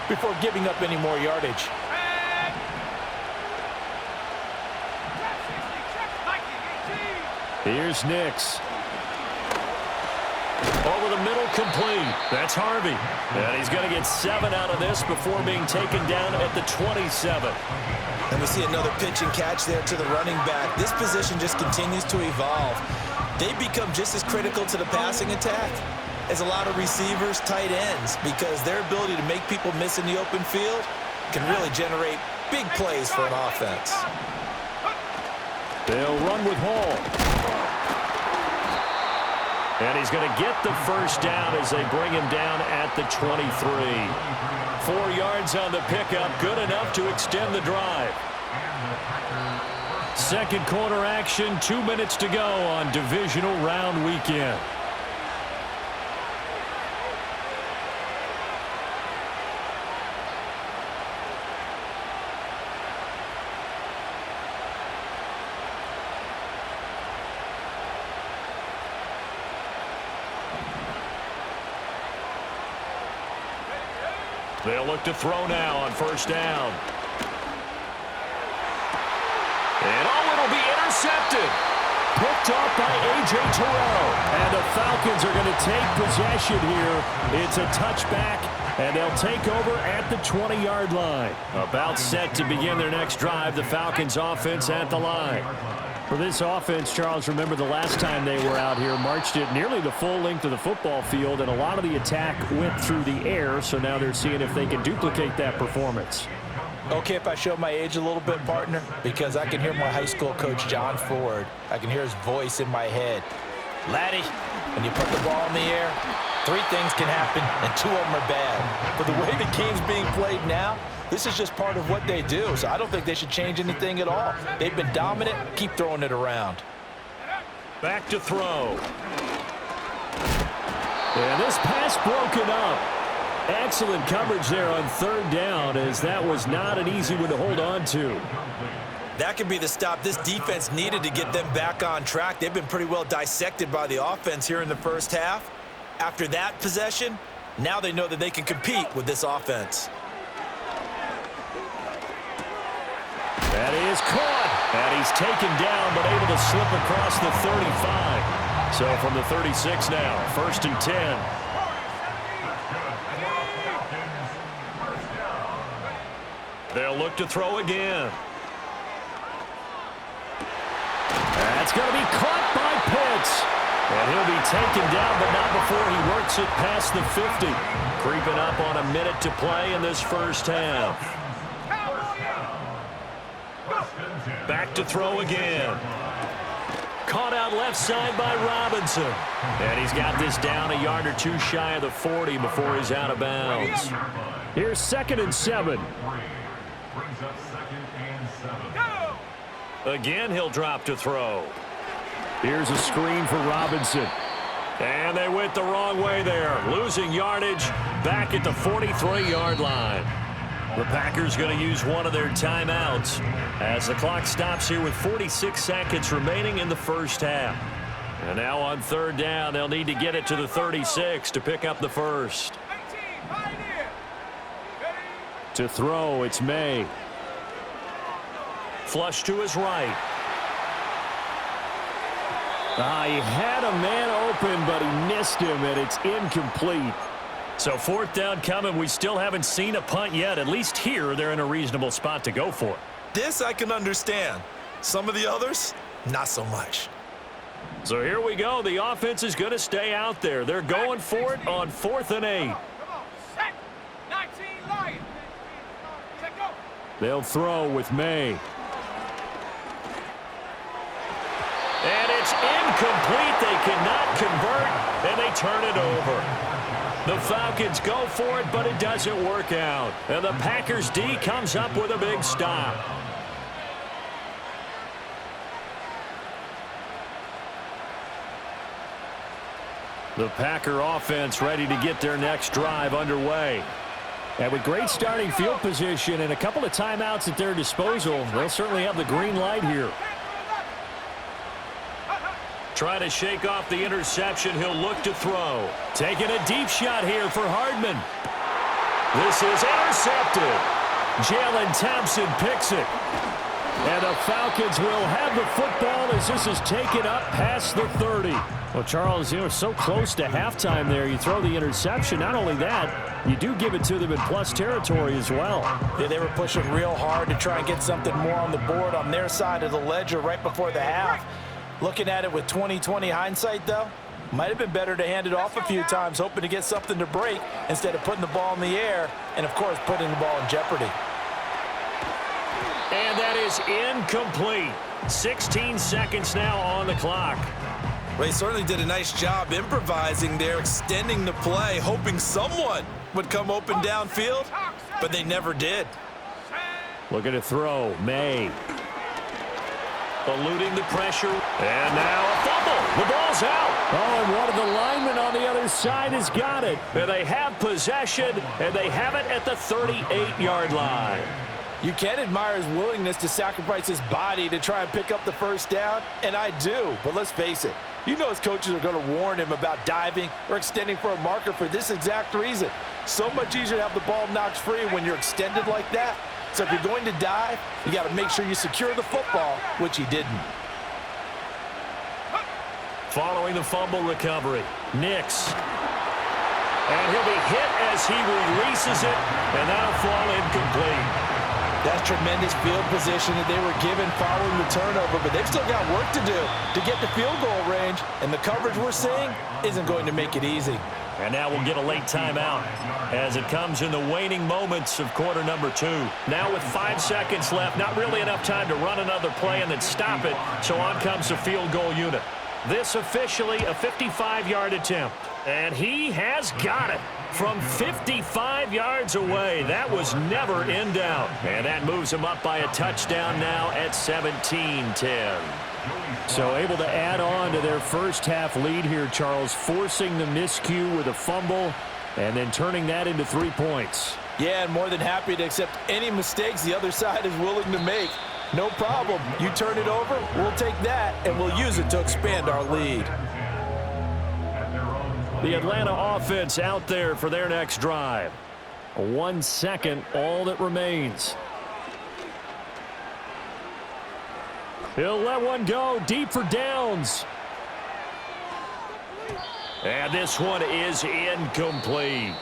before giving up any more yardage. Here's Nix. Over the middle, complete. That's Harvey. And he's going to get 7 out of this before being taken down at the 27. And we see another pitch and catch there to the running back. This position just continues to evolve. They become just as critical to the passing attack as a lot of receivers, tight ends, because their ability to make people miss in the open field can really generate big plays for an offense. They'll run with Hall. And he's going to get the first down as they bring him down at the 23. 4 yards on the pickup, good enough to extend the drive. Second quarter action, 2 minutes to go on divisional round weekend. They'll look to throw now on first down. And it'll be intercepted. Picked off by A.J. Terrell. And the Falcons are going to take possession here. It's a touchback, and they'll take over at the 20-yard line. About set to begin their next drive, the Falcons offense at the line. For this offense, Charles, remember the last time they were out here, marched it nearly the full length of the football field, and a lot of the attack went through the air, so now they're seeing if they can duplicate that performance. Okay, if I show my age a little bit, partner, because I can hear my high school coach, John Ford. I can hear his voice in my head. Laddie, when you put the ball in the air, 3 things can happen, and 2 of them are bad. But the way the game's being played now, this is just part of what they do, so I don't think they should change anything at all. They've been dominant. Keep throwing it around. Back to throw. And this pass broken up. Excellent coverage there on third down, as that was not an easy one to hold on to. That could be the stop this defense needed to get them back on track. They've been pretty well dissected by the offense here in the first half. After that possession, now they know that they can compete with this offense. That is caught, and he's taken down, but able to slip across the 35. So from the 36 now, 1st and 10. They'll look to throw again. That's going to be caught by Pitts. And he'll be taken down, but not before he works it past the 50. Creeping up on a minute to play in this first half. Back to throw again. Caught out left side by Robinson. And he's got this down a yard or 2 shy of the 40 before he's out of bounds. Here's 2nd and 7. Again, he'll drop to throw. Here's a screen for Robinson. And they went the wrong way there. Losing yardage back at the 43-yard line. The Packers going to use one of their timeouts as the clock stops here with 46 seconds remaining in the first half. And now on third down, they'll need to get it to the 36 to pick up the first. To throw, it's May. Flush to his right. He had a man open, but he missed him, and it's incomplete. So 4th down coming. We still haven't seen a punt yet. At least here, they're in a reasonable spot to go for it. This I can understand. Some of the others, not so much. So here we go. The offense is going to stay out there. They're going for it on 4th and 8. They'll throw with May. And it's incomplete. They cannot convert, and they turn it over. The Falcons go for it, but it doesn't work out. And the Packers D comes up with a big stop. The Packer offense ready to get their next drive underway. And with great starting field position and a couple of timeouts at their disposal, they'll certainly have the green light here. Trying to shake off the interception. He'll look to throw. Taking a deep shot here for Hardman. This is intercepted. Jalen Thompson picks it. And the Falcons will have the football as this is taken up past the 30. Well, Charles, you were so close to halftime there. You throw the interception. Not only that, you do give it to them in plus territory as well. Yeah, they were pushing real hard to try and get something more on the board on their side of the ledger right before the half. Looking at it with 20/20 hindsight, though, might have been better to hand it off a few times, hoping to get something to break instead of putting the ball in the air and, of course, putting the ball in jeopardy. And that is incomplete. 16 seconds now on the clock. Well, he certainly did a nice job improvising there, extending the play, hoping someone would come open downfield, but they never did. Looking to throw, May. Eluding the pressure. And now a fumble. The ball's out. Oh, and one of the linemen on the other side has got it. And they have possession, and they have it at the 38-yard line. You can admire his willingness to sacrifice his body to try and pick up the first down, and I do. But let's face it, you know his coaches are going to warn him about diving or extending for a marker for this exact reason. So much easier to have the ball knocked free when you're extended like that. So if you're going to dive, you got to make sure you secure the football, which he didn't. Following the fumble recovery, Nix. And he'll be hit as he releases it, and that'll fall incomplete. That's tremendous field position that they were given following the turnover, but they've still got work to do to get to field goal range, and the coverage we're seeing isn't going to make it easy. And now we'll get a late timeout as it comes in the waning moments of quarter number 2. Now with 5 seconds left, not really enough time to run another play and then stop it, so on comes the field goal unit. This officially a 55-yard attempt, and he has got it. From 55 yards away. That was never in doubt. And that moves him up by a touchdown now at 17-10. So able to add on to their first half lead here, Charles, forcing the miscue with a fumble and then turning that into 3 points. Yeah, and more than happy to accept any mistakes the other side is willing to make. No problem. You turn it over, we'll take that, and we'll use it to expand our lead. The Atlanta offense out there for their next drive. 1 second, all that remains. He'll let one go deep for downs. And this one is incomplete.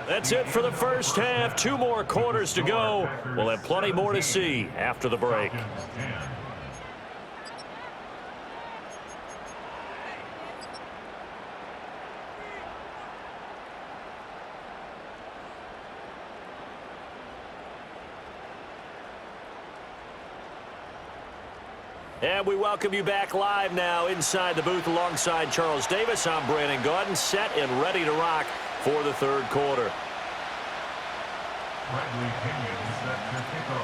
That's it for the first half. 2 more quarters to go. We'll have plenty more to see after the break. And we welcome you back live now inside the booth alongside Charles Davis. I'm Brandon Gaudin, set and ready to rock for the third quarter.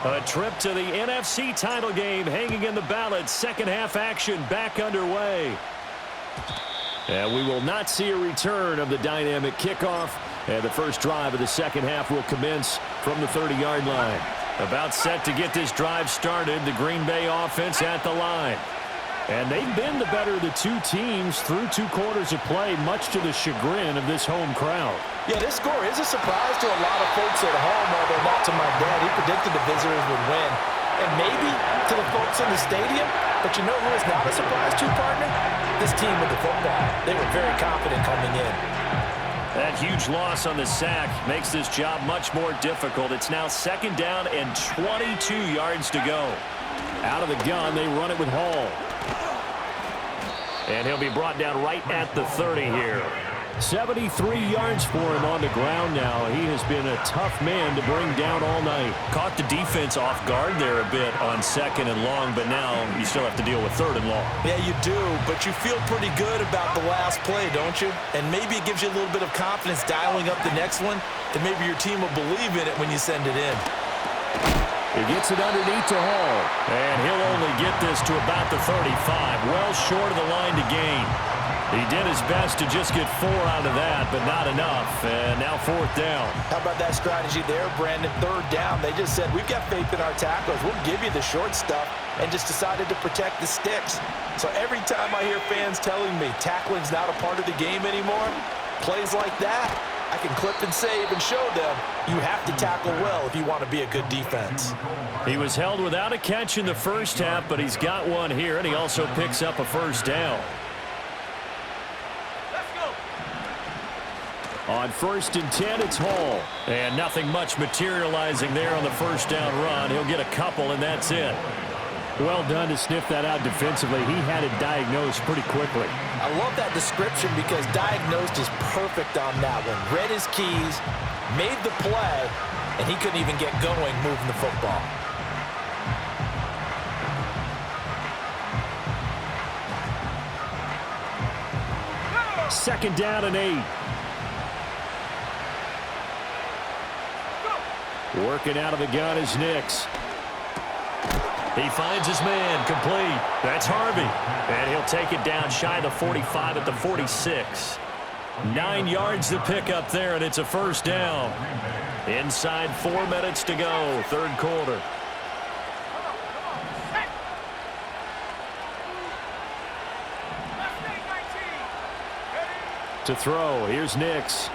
A trip to the NFC title game hanging in the balance. Second half action back underway. And we will not see a return of the dynamic kickoff. And the first drive of the second half will commence from the 30-yard line. About set to get this drive started, the Green Bay offense at the line. And they've been the better of the 2 teams through 2 quarters of play, much to the chagrin of this home crowd. Yeah, this score is a surprise to a lot of folks at home, although not to my dad. He predicted the visitors would win. And maybe to the folks in the stadium, but you know who is not a surprise to, partner? This team with the football. They were very confident coming in. That huge loss on the sack makes this job much more difficult. It's now second down and 22 yards to go. Out of the gun, they run it with Hall. And he'll be brought down right at the 30 here. 73 yards for him on the ground now. He has been a tough man to bring down all night. Caught the defense off guard there a bit on second and long, but now you still have to deal with third and long. Yeah, you do, but you feel pretty good about the last play, don't you? And maybe it gives you a little bit of confidence dialing up the next one, and maybe your team will believe in it when you send it in. He gets it underneath to Hall, and he'll only get this to about the 35, well short of the line to gain. He did his best to just get 4 out of that, but not enough. And now 4th down. How about that strategy there, Brandon? 3rd down. They just said, we've got faith in our tacklers. We'll give you the short stuff, and just decided to protect the sticks. So every time I hear fans telling me tackling's not a part of the game anymore, plays like that, I can clip and save and show them you have to tackle well if you want to be a good defense. He was held without a catch in the first half, but he's got one here, and he also picks up a first down. On 1st and 10, it's Hall. And nothing much materializing there on the first down run. He'll get a couple, and that's it. Well done to sniff that out defensively. He had it diagnosed pretty quickly. I love that description because diagnosed is perfect on that one. Read his keys, made the play, and he couldn't even get going moving the football. Second down and 8. Working out of the gun is Nix. He finds his man, complete. That's Harvey. And he'll take it down shy of the 45 at the 46. 9 yards to pick up there, and it's a first down. Inside 4 minutes to go, third quarter. To throw, here's Nix.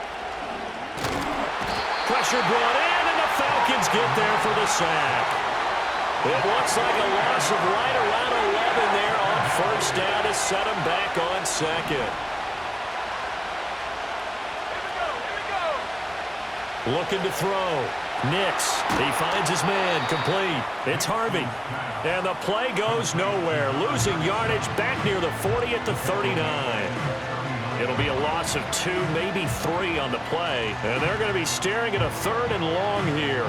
Pressure brought in, and the Falcons get there for the sack. It looks like a loss of right around 11 there on first down to set him back on second. Looking to throw. Nix. He finds his man, complete. It's Harvey. And the play goes nowhere. Losing yardage back near the 40 at the 39. It'll be a loss of 2, maybe 3 on the play. And they're going to be staring at a 3rd and long here.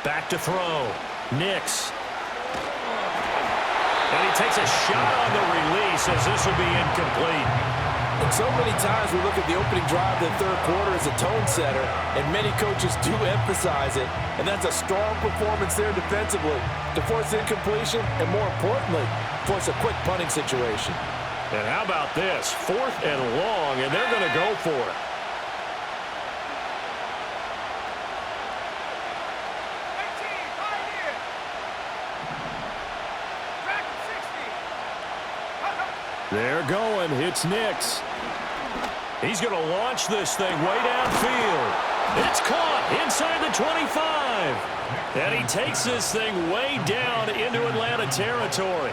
Back to throw. Nix. And he takes a shot on the release as this will be incomplete. And so many times we look at the opening drive of the third quarter as a tone setter, and many coaches do emphasize it. And that's a strong performance there defensively to force incompletion and, more importantly, force a quick punting situation. And how about this? 4th and long, and they're going to go for it. They're going. It's Nix. He's going to launch this thing way downfield. It's caught inside the 25. And he takes this thing way down into Atlanta territory.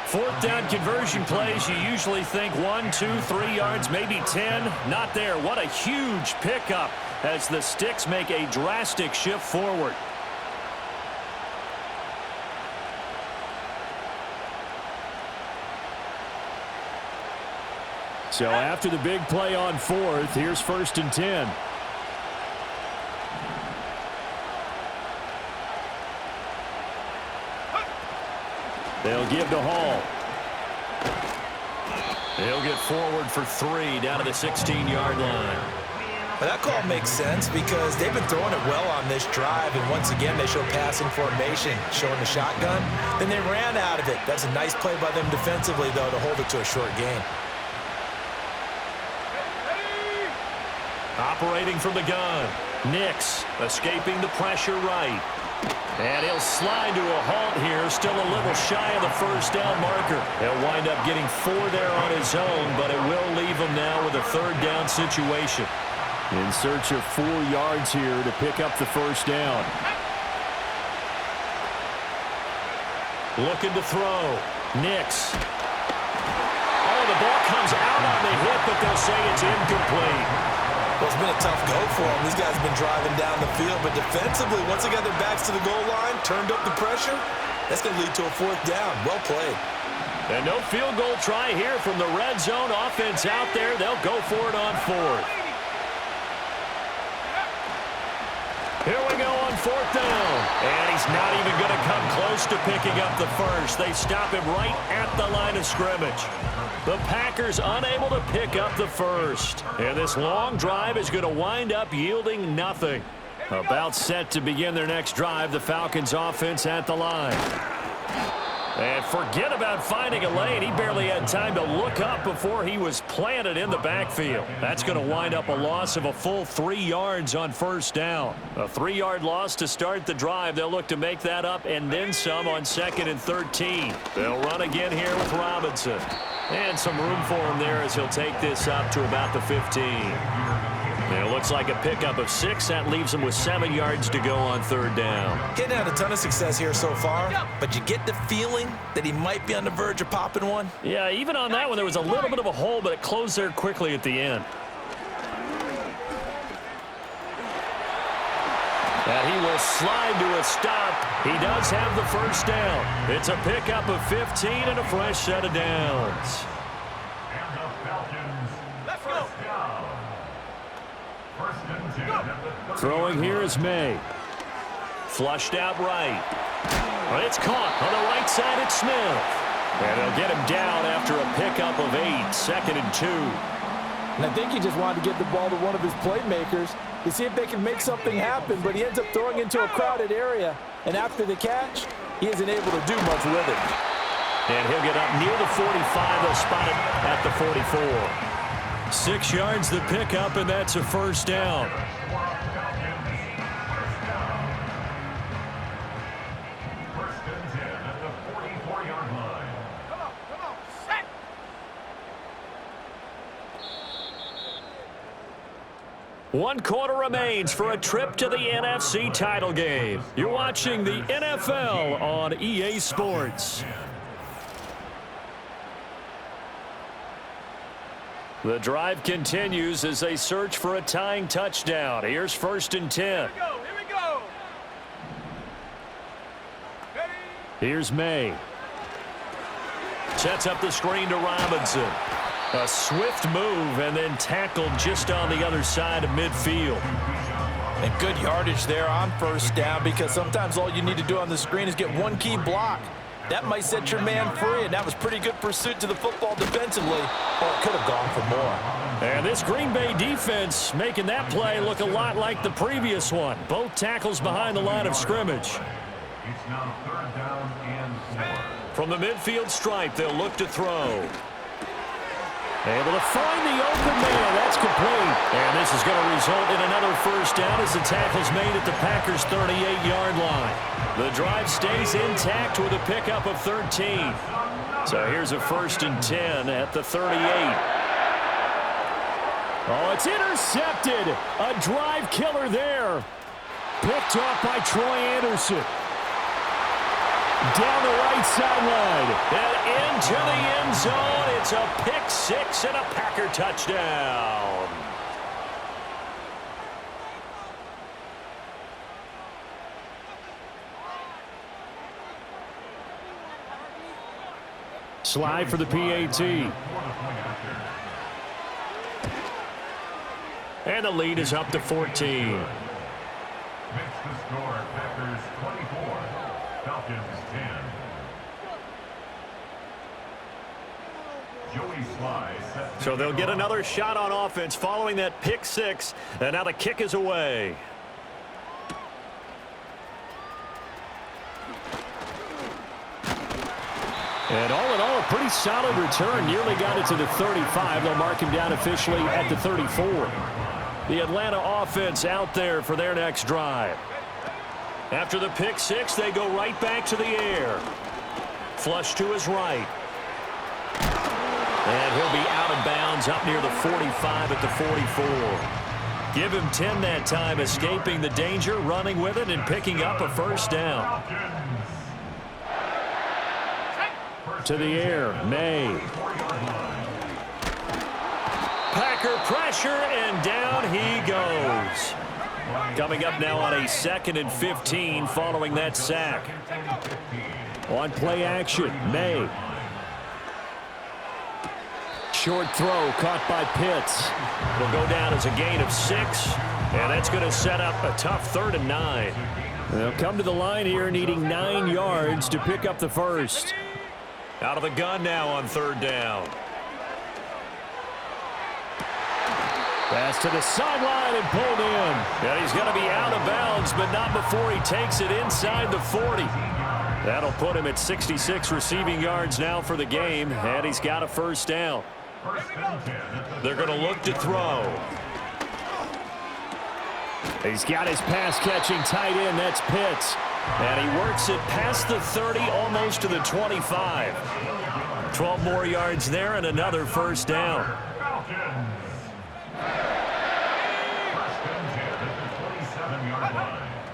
4th down conversion plays, you usually think 1, 2, 3 yards, maybe 10. Not there. What a huge pickup as the Sticks make a drastic shift forward. So after the big play on 4th, here's 1st and 10. They'll give to Hall. He'll get forward for 3 down to the 16-yard line. Well, that call makes sense because they've been throwing it well on this drive, and once again they show passing formation, showing the shotgun. Then they ran out of it. That's a nice play by them defensively, though, to hold it to a short gain. Operating from the gun. Nix escaping the pressure right. And he'll slide to a halt here. Still a little shy of the first down marker. He'll wind up getting 4 there on his own, but it will leave him now with a 3rd down situation. In search of 4 yards here to pick up the first down. Looking to throw. Nix. Oh, the ball comes out on the hit, but they'll say it's incomplete. Well, it's been a tough go for them. These guys have been driving down the field, but defensively, once they got their backs to the goal line, turned up the pressure, that's going to lead to a 4th down. Well played. And no field goal try here from the red zone offense out there. They'll go for it on 4th. Here we go on 4th down. And he's not even going to come close to picking up the first. They stop him right at the line of scrimmage. The Packers unable to pick up the first. And this long drive is going to wind up yielding nothing. About set to begin their next drive, the Falcons offense at the line. And forget about finding a lane. He barely had time to look up before he was planted in the backfield. That's going to wind up a loss of a full 3 yards on first down. A 3-yard loss to start the drive. They'll look to make that up and then some on 2nd and 13. They'll run again here with Robinson. And some room for him there as he'll take this up to about the 15. And it looks like a pickup of 6. That leaves him with 7 yards to go on 3rd down. Getting had a ton of success here so far, but you get the feeling that he might be on the verge of popping one. Yeah, even on that one, there was a little bit of a hole, but it closed there quickly at the end. And he will slide to a stop. He does have the first down. It's a pickup of 15 and a fresh set of downs. Throwing here is May. Flushed out right. Well, it's caught on the right side at Smith. And they'll get him down after a pickup of 8, 2nd and 2. And I think he just wanted to get the ball to one of his playmakers to see if they can make something happen, but he ends up throwing into a crowded area. And after the catch, he isn't able to do much with it. And he'll get up near the 45. They'll spot it at the 44. 6 yards the pickup, and that's a first down. One quarter remains for a trip to the NFC title game. You're watching the NFL on EA Sports. The drive continues as they search for a tying touchdown. Here's 1st and 10. Here we go. Here's May. Sets up the screen to Robinson. A swift move and then tackled just on the other side of midfield. And good yardage there on first down, because sometimes all you need to do on the screen is get one key block. That might set your man free, and that was pretty good pursuit to the football defensively, or it could have gone for more. And this Green Bay defense making that play look a lot like the previous one. Both tackles behind the line of scrimmage. It's now 3rd down and 4. From the midfield stripe, they'll look to throw. Able to find the open man. That's complete. And this is going to result in another first down as the tackle's made at the Packers' 38-yard line. The drive stays intact with a pickup of 13. So here's a 1st and 10 at the 38. Oh, it's intercepted. A drive killer there. Picked off by Troy Anderson. Down the right sideline. And into the end zone. It's a pick 6 and a Packer touchdown. Slide for the PAT. And the lead is up to 14. Makes the score Packers 24, Falcons 10. So they'll get another shot on offense following that pick 6, and now the kick is away. And all in all, a pretty solid return. Nearly got it to the 35. They'll mark him down officially at the 34. The Atlanta offense out there for their next drive. After the pick 6, they go right back to the air. Flush to his right. And he'll be out of bounds up near the 45 at the 44. Give him 10 that time, escaping the danger, running with it, and picking up a first down. To the air, May. Packer pressure, and down he goes. Coming up now on a 2nd and 15 following that sack. On play action, May. Short throw caught by Pitts. It'll go down as a gain of 6, and that's going to set up a tough 3rd and 9. They'll come to the line here needing 9 yards to pick up the first. Out of the gun now on 3rd down. Pass to the sideline and pulled in. And he's going to be out of bounds, but not before he takes it inside the 40. That'll put him at 66 receiving yards now for the game, and he's got a first down. They're going to look to throw. He's got his pass-catching tight end. That's Pitts. And he works it past the 30, almost to the 25. 12 more yards there and another first down.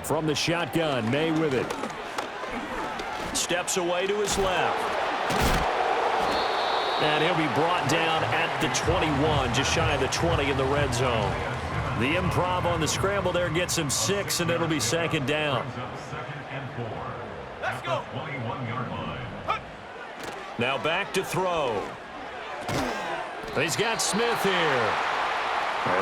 From the shotgun, May with it. Steps away to his left. And he'll be brought down at the 21, just shy of the 20 in the red zone. The improv on the scramble there gets him 6, and it'll be second down. Let's go. Now back to throw. He's got Smith here.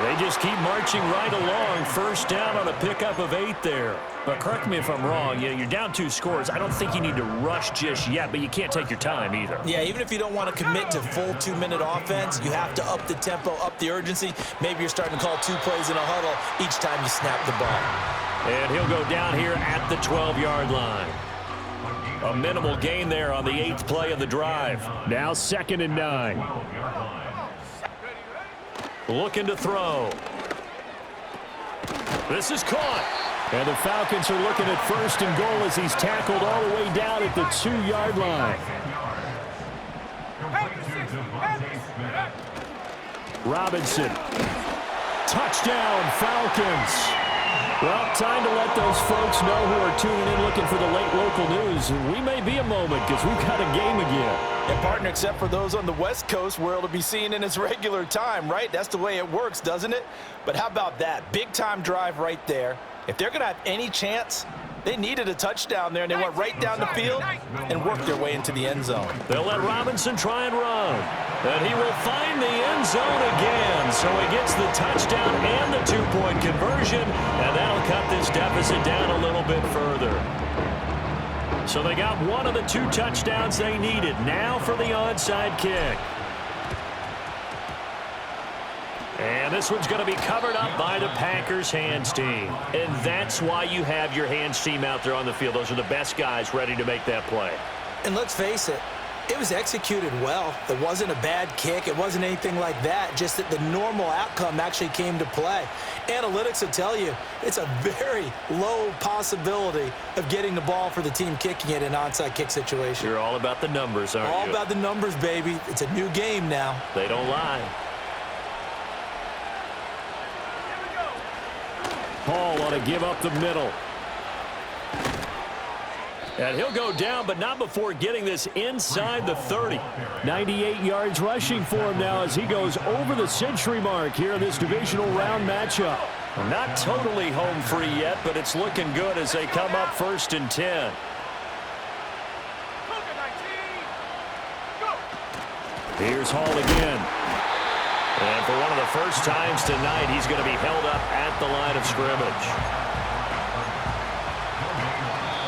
They just keep marching right along. First down on a pickup of 8 there. But correct me if I'm wrong. You're down 2 scores. I don't think you need to rush just yet, but you can't take your time either. Yeah, even if you don't want to commit to full 2-minute offense, you have to up the tempo, up the urgency. Maybe you're starting to call 2 plays in a huddle each time you snap the ball. And he'll go down here at the 12-yard line. A minimal gain there on the 8th play of the drive. Now 2nd and 9. Looking to throw. This is caught. And the Falcons are looking at 1st and goal as he's tackled all the way down at the 2-yard line. Robinson. Touchdown, Falcons. Well, time to let those folks know who are tuning in looking for the late local news. We may be a moment because we've got a game again. And partner, except for those on the West Coast where it'll be seen in its regular time, right? That's the way it works, doesn't it? But how about that? Big-time drive right there. If they're going to have any chance, they needed a touchdown there, and they went right down the field and worked their way into the end zone. They'll let Robinson try and run. And he will find the end zone again. So he gets the touchdown and the 2-point conversion, and that'll cut this deficit down a little bit further. So they got one of the 2 touchdowns they needed. Now for the onside kick. And this one's going to be covered up by the Packers hands team. And that's why you have your hands team out there on the field. Those are the best guys ready to make that play. And let's face it, it was executed well. It wasn't a bad kick. It wasn't anything like that. Just that the normal outcome actually came to play. Analytics will tell you it's a very low possibility of getting the ball for the team kicking it in an onside kick situation. You're all about the numbers, aren't you? All about the numbers, baby. It's a new game now. They don't lie. Hall ought to give up the middle. And he'll go down, but not before getting this inside the 30. 98 yards rushing for him now as he goes over the century mark here in this divisional round matchup. Not totally home free yet, but it's looking good as they come up 1st and 10. Here's Hall again. And for one of the first times tonight, he's going to be held up at the line of scrimmage.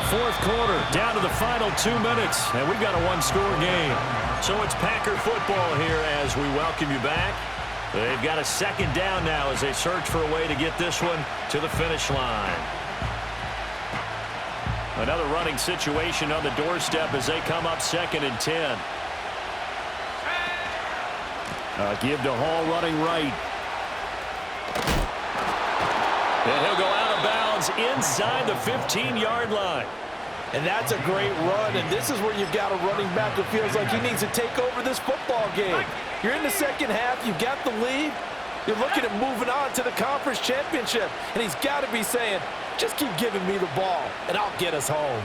4th quarter, down to the final 2 minutes, and we've got a 1-score game. So it's Packer football here as we welcome you back. They've got a 2nd down now as they search for a way to get this one to the finish line. Another running situation on the doorstep as they come up 2nd and 10. Give to Hall running right. And he'll go out of bounds inside the 15-yard line. And that's a great run, and this is where you've got a running back who feels like he needs to take over this football game. You're in the second half, you got the lead, you're looking at moving on to the conference championship, and he's got to be saying, just keep giving me the ball, and I'll get us home.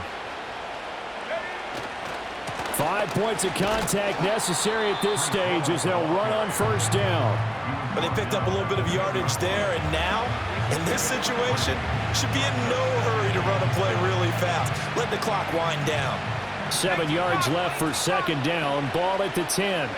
5 points of contact necessary at this stage as they'll run on 1st down. But they picked up a little bit of yardage there, and now, in this situation, should be in no hurry to run a play really fast. Let the clock wind down. 7 yards left for 2nd down. Ball at the 10.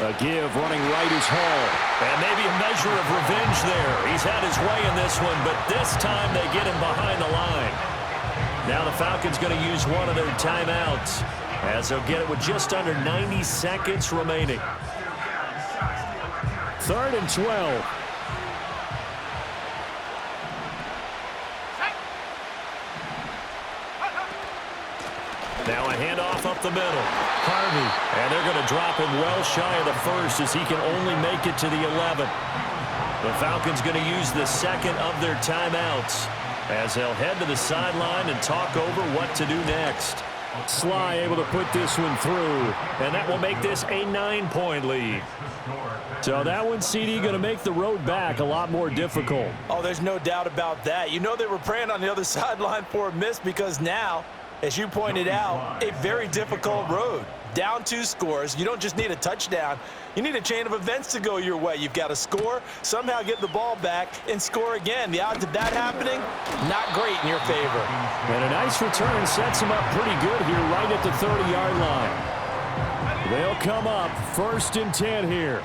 A give running right is Hall. And maybe a measure of revenge there. He's had his way in this one, but this time they get him behind the line. Now the Falcons going to use one of their timeouts as they'll get it with just under 90 seconds remaining. 3rd and 12. Now a handoff up the middle. Harvey. And they're going to drop him well shy of the first as he can only make it to the 11. The Falcons going to use the second of their timeouts as they'll head to the sideline and talk over what to do next. Sly able to put this one through, and that will make this a 9-point lead. So that one, CD, going to make the road back a lot more difficult. Oh, there's no doubt about that. You know they were praying on the other sideline for a miss because now, as you pointed out, a very difficult road. Down 2 scores. You don't just need a touchdown. You need a chain of events to go your way. You've got to score, somehow get the ball back, and score again. The odds of that happening, not great in your favor. And a nice return sets him up pretty good here right at the 30-yard line. They'll come up 1st and 10 here.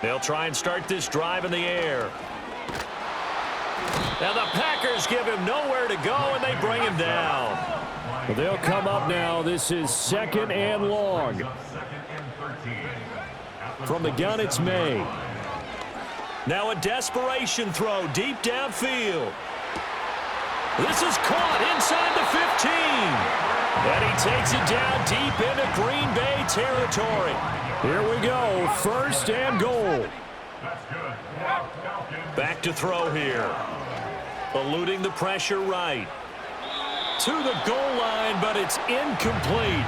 They'll try and start this drive in the air. Now the Packers give him nowhere to go, and they bring him down. Well, they'll come up now. This is 2nd and long. From the gun, it's May. Now a desperation throw deep downfield. This is caught inside the 15. And he takes it down deep into Green Bay territory. Here we go, 1st and goal. Back to throw here. Eluding the pressure right. To the goal line, but it's incomplete.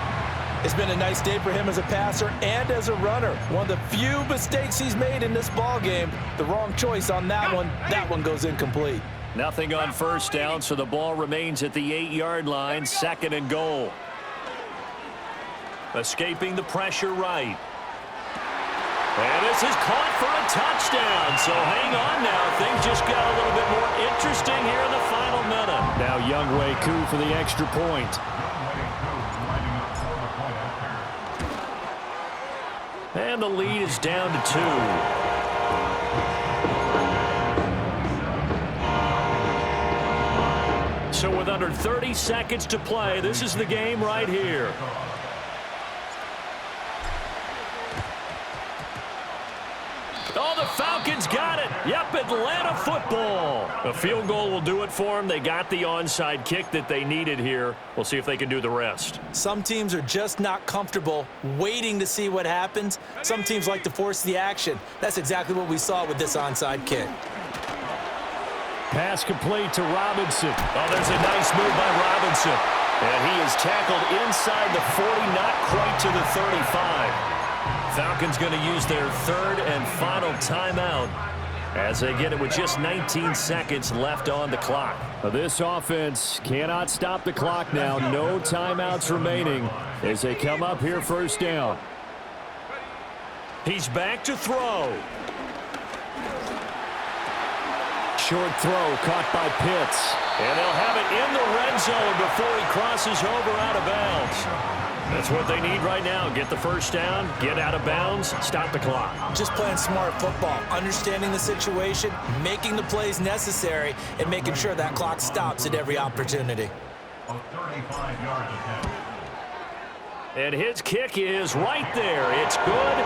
It's been a nice day for him as a passer and as a runner. One of the few mistakes he's made in this ball game. The wrong choice on that one. That one goes incomplete. Nothing on 1st down, so the ball remains at the 8-yard line, 2nd and goal. Escaping the pressure right. And this is caught for a touchdown. So hang on now. Things just got a little bit more interesting here in the final minute. Now Younghoe Koo for the extra point. And the lead is down to 2. So with under 30 seconds to play, this is the game right here. Oh, the Falcons got it. Yep, Atlanta football. A field goal will do it for them. They got the onside kick that they needed here. We'll see if they can do the rest. Some teams are just not comfortable waiting to see what happens. Some teams like to force the action. That's exactly what we saw with this onside kick. Pass complete to Robinson. Oh, there's a nice move by Robinson. And he is tackled inside the 40, not quite to the 35. Falcons going to use their 3rd and final timeout as they get it with just 19 seconds left on the clock. This offense cannot stop the clock now. No timeouts remaining as they come up here 1st down. He's back to throw. Short throw caught by Pitts. And they'll have it in the red zone before he crosses over out of bounds. That's what they need right now. Get the 1st down, get out of bounds, stop the clock. Just playing smart football, understanding the situation, making the plays necessary, and making sure that clock stops at every opportunity. A 35-yard attempt. And his kick is right there. It's good.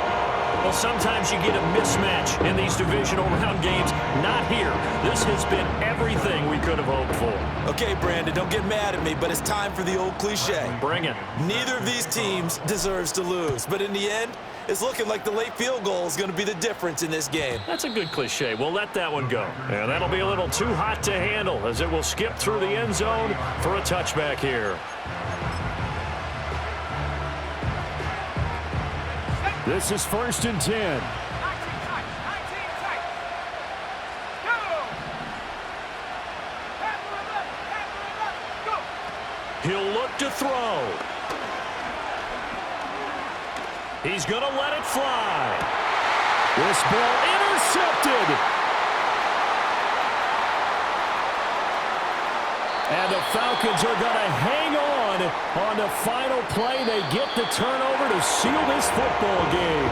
Well, sometimes you get a mismatch in these divisional round games. Not here. This has been everything we could have hoped for. Okay, Brandon, don't get mad at me, but it's time for the old cliche. Bring it. Neither of these teams deserves to lose, but in the end, it's looking like the late field goal is going to be the difference in this game. That's a good cliche. We'll let that one go. And that'll be a little too hot to handle as it will skip through the end zone for a touchback here. This is 1st and 10. He'll look to throw. He's going to let it fly. This ball intercepted. And the Falcons are going to hang on the final play. They get the turnover to seal this football game.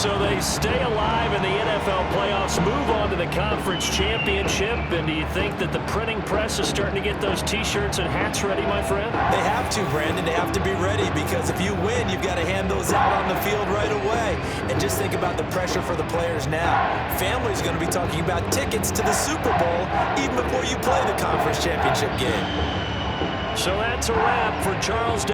So they stay alive in the NFL playoffs, move on to the conference championship. And do you think that the printing press is starting to get those T-shirts and hats ready, my friend? They have to, Brandon. They have to be ready because if you win, you've got to hand those out on the field right away. And just think about the pressure for the players now. Family's going to be talking about tickets to the Super Bowl even before you play the conference championship game. So that's a wrap for Charles